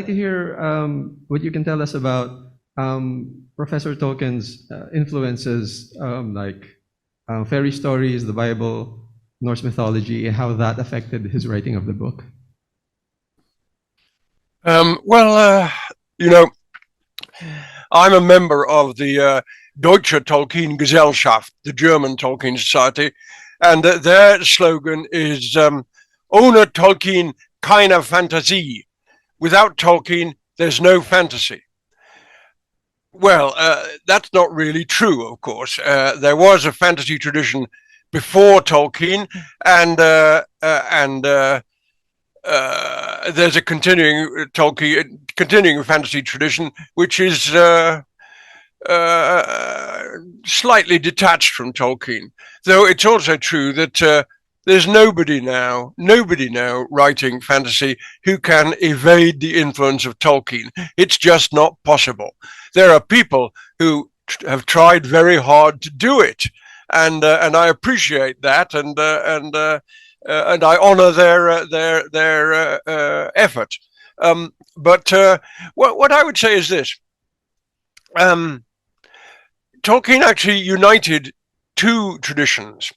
to hear what you can tell us about Professor Tolkien's influences, like fairy stories, the Bible, Norse mythology, and how that affected his writing of the book. You know, I'm a member of the Deutsche Tolkien Gesellschaft, the German Tolkien Society, and their slogan is ohne Tolkien, keine Fantasie. Without Tolkien, there's no fantasy. Well, that's not really true, of course. There was a fantasy tradition before Tolkien, and there's a continuing fantasy tradition, which is slightly detached from Tolkien. Though it's also true that there's nobody now writing fantasy who can evade the influence of Tolkien. It's just not possible. There are people who have tried very hard to do it, and I appreciate that, and I honor their effort. But what I would say is this: Tolkien actually united two traditions.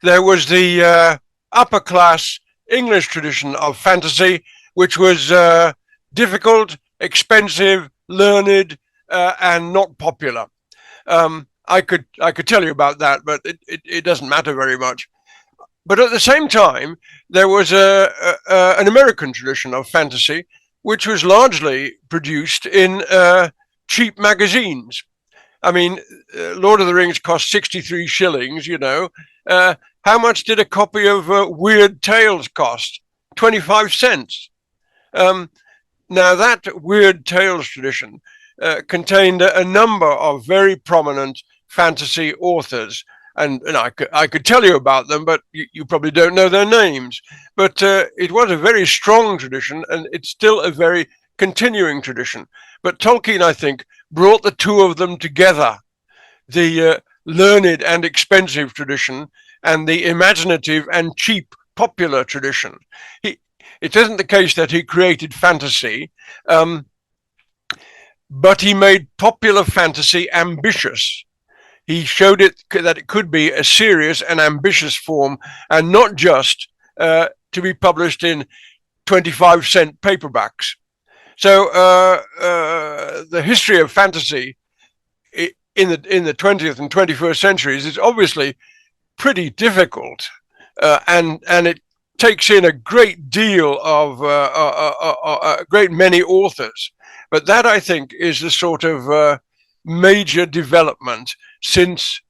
There was the upper class English tradition of fantasy, which was difficult, expensive, learned, and not popular. I could tell you about that, but it doesn't matter very much. But at the same time, there was an American tradition of fantasy, which was largely produced in cheap magazines. I mean, Lord of the Rings cost 63 shillings, you know. How much did a copy of Weird Tales cost? 25 cents. Now, that Weird Tales tradition contained a number of very prominent fantasy authors. And I could tell you about them, but you probably don't know their names. But it was a very strong tradition, and it's still a very continuing tradition. But Tolkien, I think, brought the two of them together, the learned and expensive tradition and the imaginative and cheap popular tradition. It isn't the case that he created fantasy, but he made popular fantasy ambitious. He showed it that it could be a serious and ambitious form, and not just to be published in 25-cent paperbacks. So the history of fantasy in the 20th and 21st centuries is obviously pretty difficult, and it takes in a great deal of a great many authors. But that, I think, is the sort of major development since,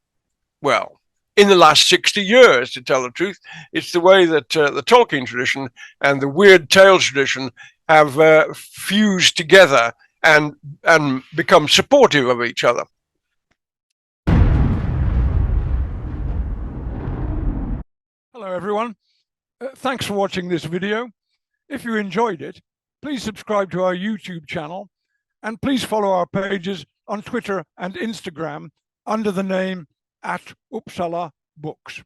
well, in the last 60 years, to tell the truth. It's the way that the Tolkien tradition and the Weird Tales tradition have fused together and become supportive of each other. Hello everyone, thanks for watching this video. If you enjoyed it, please subscribe to our YouTube channel, and please follow our pages on Twitter and Instagram under the name @Uppsala Books.